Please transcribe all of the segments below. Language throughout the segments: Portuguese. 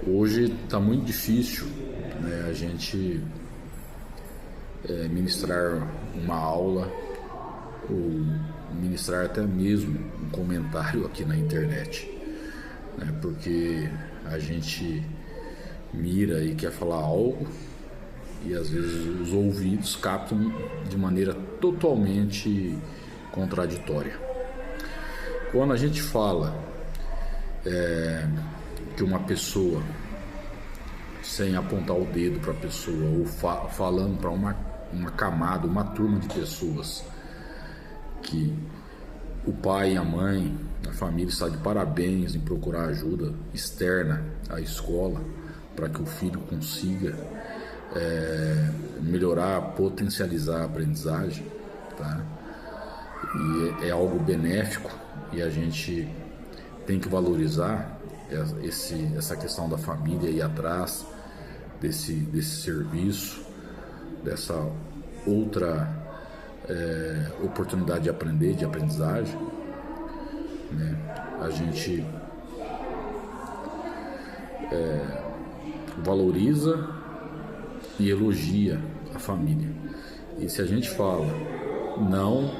Hoje está muito difícil, né, a gente ministrar uma aula ou ministrar até mesmo um comentário aqui na internet, né, porque a gente mira e quer falar algo e às vezes os ouvidos captam de maneira totalmente contraditória. Quando a gente fala que uma pessoa, sem apontar o dedo para a pessoa ou falando para uma camada, uma turma de pessoas, que o pai e a mãe, a família está de parabéns em procurar ajuda externa à escola para que o filho consiga melhorar, potencializar a aprendizagem, tá? E é algo benéfico e a gente tem que valorizar essa questão da família ir atrás desse serviço, dessa outra oportunidade de aprender, de aprendizagem, né? A gente valoriza e elogia a família. E se a gente fala, não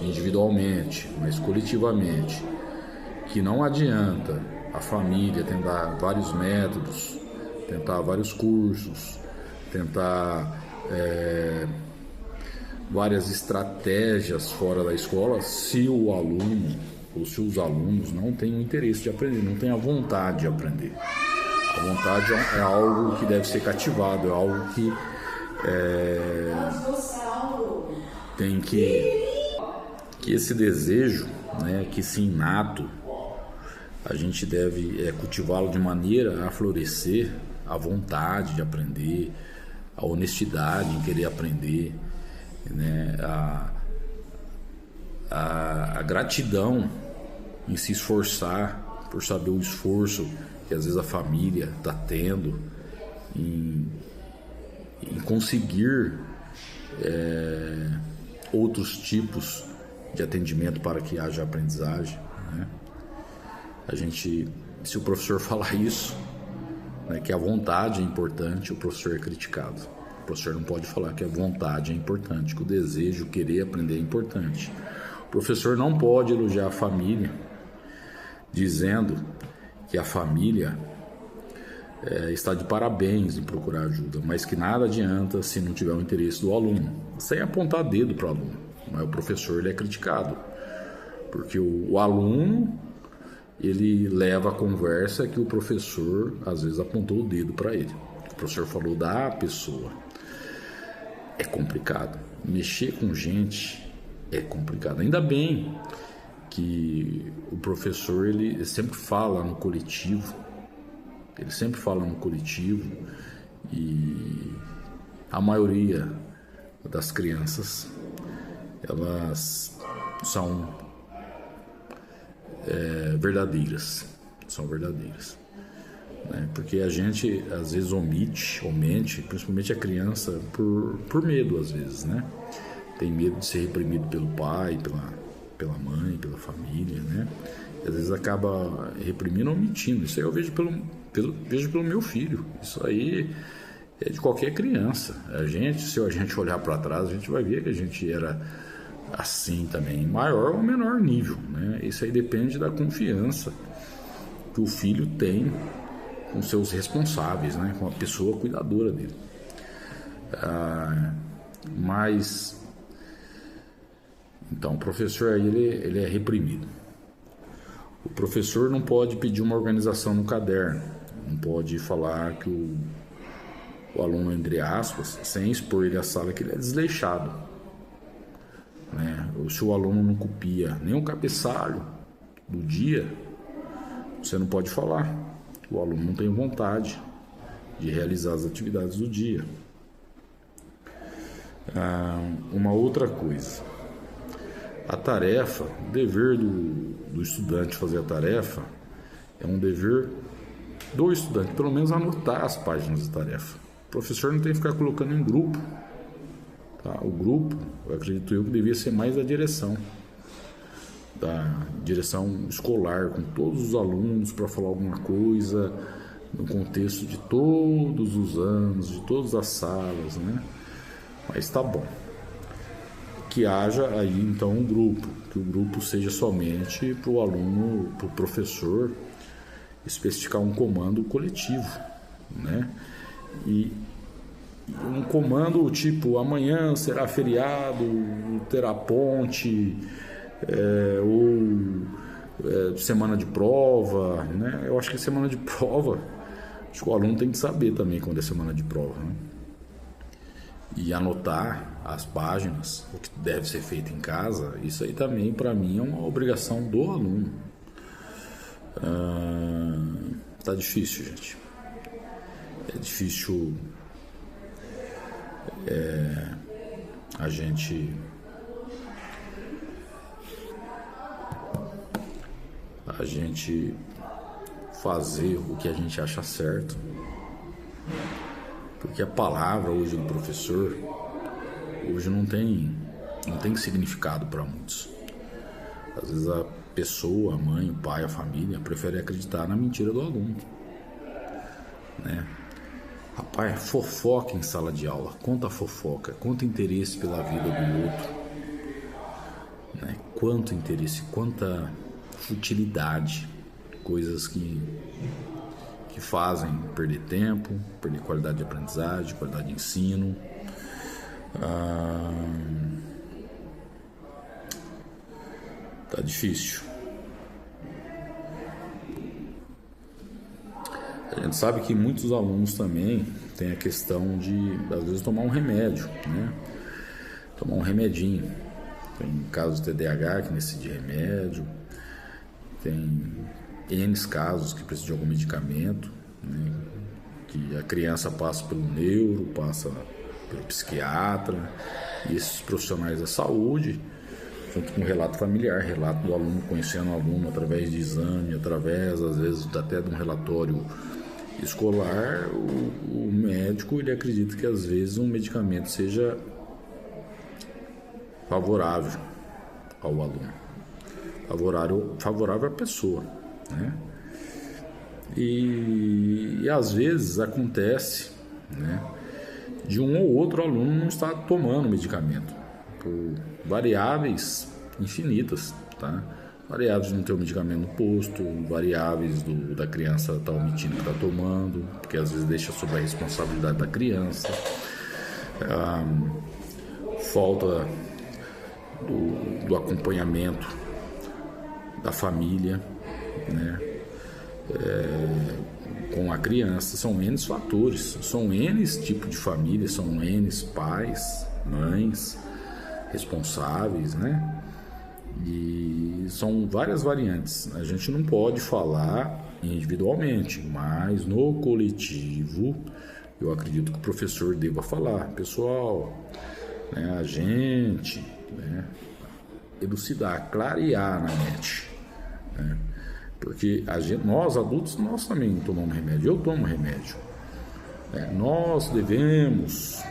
individualmente, mas coletivamente, que não adianta a família tentar vários métodos, tentar vários cursos, tentar várias estratégias fora da escola, se o aluno ou se os alunos não têm o interesse de aprender, não têm a vontade de aprender. A vontade é algo que deve ser cativado, é algo que tem que esse desejo, né, que esse inato, a gente deve cultivá-lo de maneira a florescer a vontade de aprender, a honestidade em querer aprender, né, a gratidão em se esforçar por saber o esforço que às vezes a família está tendo em conseguir outros tipos de atendimento para que haja aprendizagem, né? A gente, se o professor falar isso, né, que a vontade é importante, o professor é criticado. O professor não pode falar que a vontade é importante, que o desejo, o querer aprender é importante. O professor não pode elogiar a família dizendo que a família está de parabéns em procurar ajuda, mas que nada adianta se não tiver o interesse do aluno, sem apontar dedo para o aluno. Mas o professor ele é criticado, porque o aluno ele leva a conversa que o professor às vezes apontou o dedo para ele. O professor falou da pessoa. É complicado. Mexer com gente é complicado. Ainda bem que o professor ele sempre fala no coletivo. Ele sempre fala no coletivo e a maioria das crianças elas são verdadeiras, né? Porque a gente às vezes omite, principalmente a criança por medo às vezes, né? Tem medo de ser reprimido pelo pai, pela mãe, pela família, né? E às vezes acaba reprimindo ou omitindo. Isso aí eu vejo pelo meu filho. Isso aí é de qualquer criança. Se a gente olhar para trás, a gente vai ver que a gente era assim também, maior ou menor nível, né? Isso aí depende da confiança que o filho tem com seus responsáveis, né? Com a pessoa cuidadora dele. Mas então o professor aí ele é reprimido. O professor não pode pedir uma organização no caderno, não pode falar que o aluno, entre aspas, sem expor ele à sala, que ele é desleixado, né? Ou se o aluno não copia nem o cabeçalho do dia, você não pode falar. O aluno não tem vontade de realizar as atividades do dia. Uma outra coisa, a tarefa, o dever do estudante fazer a tarefa é um dever do estudante, pelo menos anotar as páginas da tarefa. O professor não tem que ficar colocando em grupo, tá? O grupo, eu acredito que devia ser mais da direção escolar, com todos os alunos para falar alguma coisa, no contexto de todos os anos, de todas as salas, né? Mas tá bom. Que haja aí então um grupo, que o grupo seja somente para o aluno, para o professor especificar um comando coletivo, né? E um comando tipo amanhã será feriado, terá ponte, semana de prova, né? Eu acho que semana de prova, acho que o aluno tem que saber também quando é semana de prova, né? E anotar as páginas, o que deve ser feito em casa, isso aí também para mim é uma obrigação do aluno. Tá difícil, gente. É difícil a gente fazer o que a gente acha certo, porque a palavra hoje do professor hoje não tem significado para muitos. Às vezes a pessoa, a mãe, o pai, a família prefere acreditar na mentira do aluno, né? Rapaz, fofoca em sala de aula, conta fofoca, conta interesse pela vida do outro, né? Quanto interesse, quanta futilidade, coisas que fazem perder tempo, perder qualidade de aprendizagem, qualidade de ensino. Tá difícil. A gente sabe que muitos alunos também têm a questão de, às vezes, tomar um remédio, né? Tomar um remedinho. Tem casos de TDAH que necessita de remédio, tem N casos que precisam de algum medicamento, né? Que a criança passa pelo neuro, passa pelo psiquiatra, e esses profissionais da saúde, junto com o relato familiar, relato do aluno conhecendo o aluno através de exame, através, às vezes, até de um relatório escolar, o médico ele acredita que às vezes um medicamento seja favorável ao aluno, favorável à pessoa, né? E às vezes acontece, né, de um ou outro aluno não estar tomando medicamento por variáveis infinitas, tá? Variáveis de não ter o medicamento no posto, variáveis da criança estar omitindo que está tomando, porque às vezes deixa sob a responsabilidade da criança, falta do acompanhamento da família, né? Com a criança, são N fatores, são N tipos de família, são N pais, mães, responsáveis, né? E são várias variantes. A gente não pode falar individualmente, mas no coletivo eu acredito que o professor deva falar, pessoal, né, a gente, né, elucidar, clarear na mente, né? Porque nós adultos, nós também tomamos remédio, eu tomo remédio, né? Nós devemos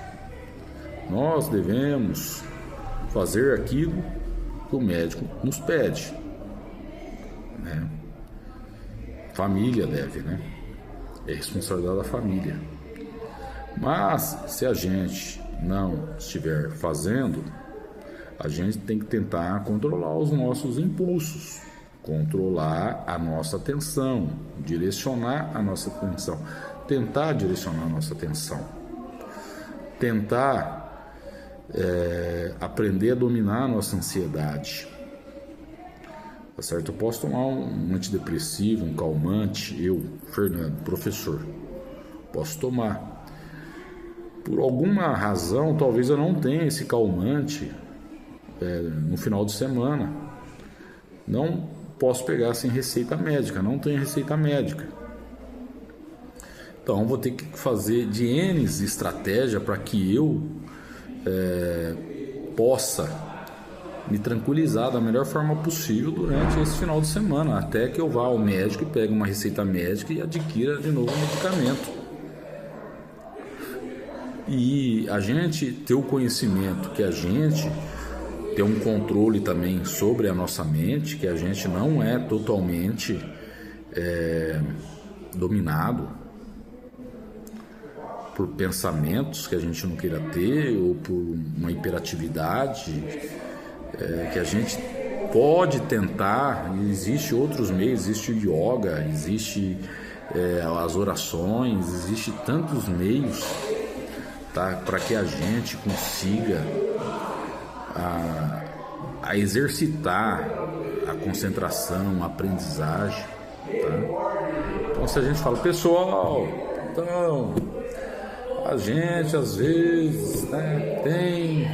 fazer aquilo que o médico nos pede, né? Família deve, né? É responsabilidade da família. Mas se a gente não estiver fazendo, a gente tem que tentar controlar os nossos impulsos, controlar a nossa atenção, direcionar a nossa atenção, tentar direcionar a nossa atenção, tentar aprender a dominar a nossa ansiedade, tá certo? Eu posso tomar um antidepressivo, um calmante, eu, Fernando, professor, posso tomar. Por alguma razão, talvez eu não tenha esse calmante no final de semana. Não posso pegar sem receita médica, não tenho receita médica. Então, vou ter que fazer de N estratégia para que eu possa me tranquilizar da melhor forma possível durante esse final de semana, até que eu vá ao médico e pegue uma receita médica e adquira de novo o medicamento. E a gente ter o conhecimento que a gente ter um controle também sobre a nossa mente, que a gente não é totalmente dominado, por pensamentos que a gente não queira ter, ou por uma hiperatividade, que a gente pode tentar. Existe outros meios, existe o yoga, existe as orações, existe tantos meios, tá, para que a gente consiga a exercitar a concentração, a aprendizagem, tá? Então, se a gente fala, pessoal, então a gente às vezes, né, tem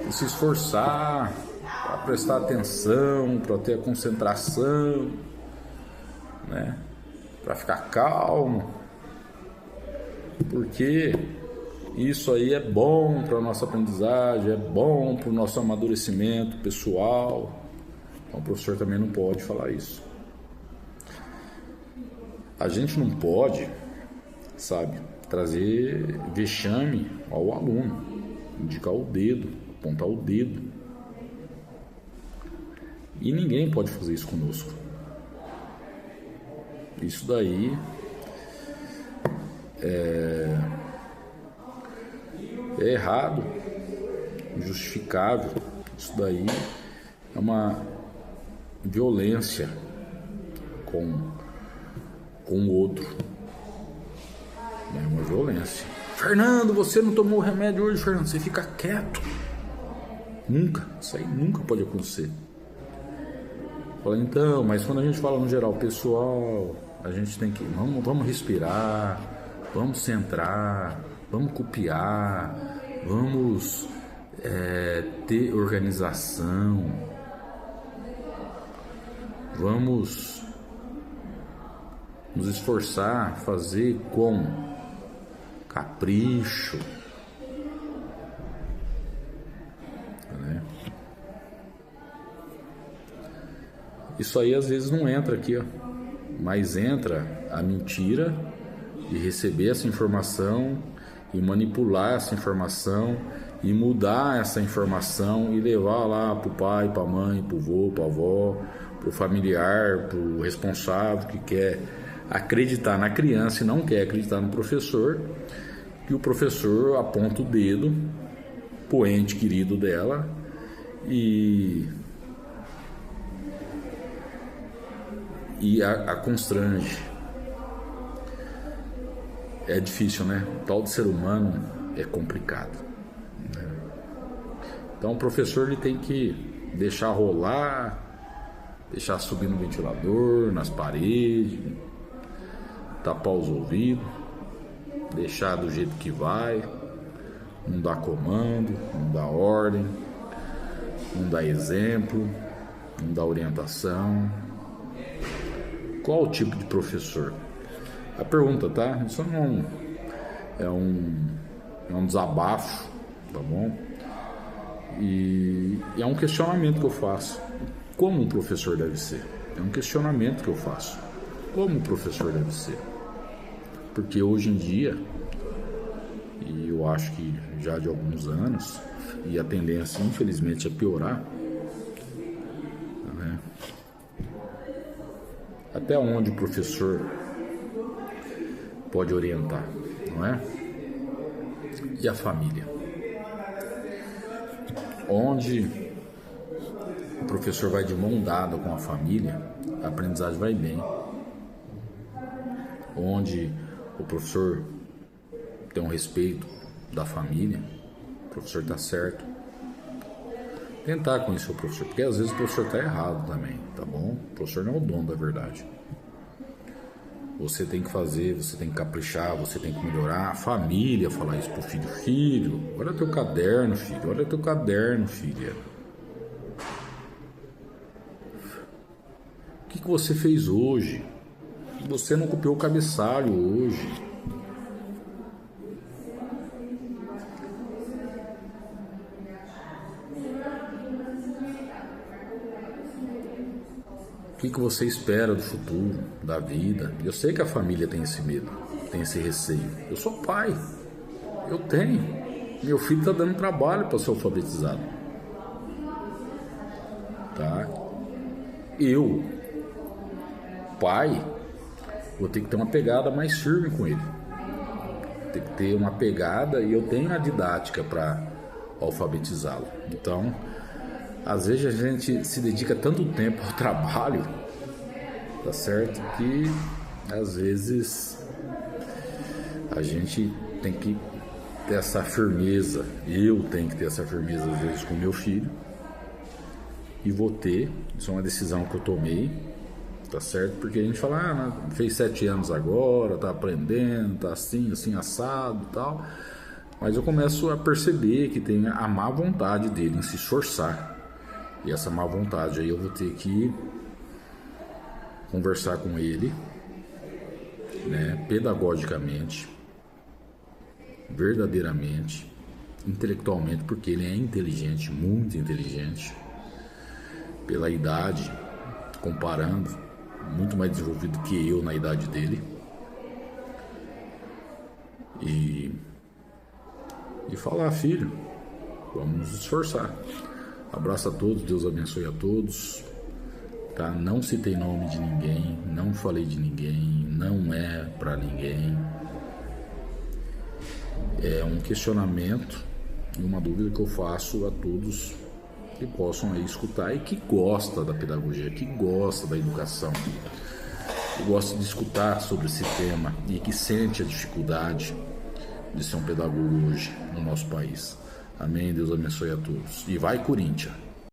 que se esforçar para prestar atenção, para ter a concentração, né, para ficar calmo, porque isso aí é bom para a nossa aprendizagem, é bom para o nosso amadurecimento pessoal. Então o professor também não pode falar isso. A gente não pode, sabe, trazer vexame ao aluno, indicar o dedo, apontar o dedo. E ninguém pode fazer isso conosco. Isso daí é errado, injustificável. Isso daí é uma violência com o outro. É uma violência. Fernando, você não tomou o remédio hoje, Fernando? Você fica quieto. Nunca. Isso aí nunca pode acontecer. Fala, então, mas quando a gente fala no geral, pessoal, a gente tem que... Vamos respirar, vamos centrar, vamos copiar, vamos ter organização, vamos nos esforçar, fazer com capricho, né? Isso aí às vezes não entra aqui, ó, mas entra a mentira de receber essa informação e manipular essa informação e mudar essa informação e levar lá pro pai, pra mãe, pro vô, pra avó, pro familiar, pro responsável que quer acreditar na criança e não quer acreditar no professor, que o professor aponta o dedo pro ente querido dela e a constrange. É difícil, né? O tal de ser humano é complicado, né? Então o professor ele tem que deixar rolar, deixar subir no ventilador, nas paredes, tapar os ouvidos, deixar do jeito que vai, não dar comando, não dar ordem, não dar exemplo, não dar orientação. Qual o tipo de professor? A pergunta, tá? Isso não é um desabafo, tá bom? E é um questionamento que eu faço. Como um professor deve ser? É um questionamento que eu faço. Como um professor deve ser? Porque hoje em dia, e eu acho que já de alguns anos, e a tendência infelizmente é piorar, né? Até onde o professor pode orientar, não é? E a família? Onde o professor vai de mão dada com a família, a aprendizagem vai bem. Onde o professor tem um respeito da família, o professor está certo. Tentar conhecer o professor, porque às vezes o professor está errado também, tá bom? O professor não é o dono da verdade. Você tem que fazer, você tem que caprichar, você tem que melhorar. A família falar isso pro filho. Filho, olha teu caderno, filho. Olha teu caderno, filha. O que você fez hoje? Você não copiou o cabeçalho hoje. O que você espera do futuro, da vida? Eu sei que a família tem esse medo, tem esse receio. Eu sou pai, eu tenho. Meu filho está dando trabalho para ser alfabetizado. Tá? Eu, pai, vou ter que ter uma pegada mais firme com ele. Tem que ter uma pegada e eu tenho a didática para alfabetizá-lo. Então, às vezes a gente se dedica tanto tempo ao trabalho, tá certo? Que às vezes a gente tem que ter essa firmeza. Eu tenho que ter essa firmeza às vezes com meu filho. E vou ter, isso é uma decisão que eu tomei, tá certo? Porque a gente fala, fez 7 anos agora, tá aprendendo, tá assim, assado e tal. Mas eu começo a perceber que tem a má vontade dele em se esforçar. E essa má vontade aí eu vou ter que conversar com ele, né, pedagogicamente, verdadeiramente, intelectualmente, porque ele é inteligente, muito inteligente, pela idade, comparando, muito mais desenvolvido que eu na idade dele. E falar, filho, vamos nos esforçar. Abraço a todos, Deus abençoe a todos, tá? Não citei nome de ninguém, não falei de ninguém, não é para ninguém. É um questionamento e uma dúvida que eu faço a todos que possam aí escutar e que gosta da pedagogia, que gosta da educação, que gosta de escutar sobre esse tema e que sente a dificuldade de ser um pedagogo hoje no nosso país. Amém, Deus abençoe a todos. E vai, Corinthians!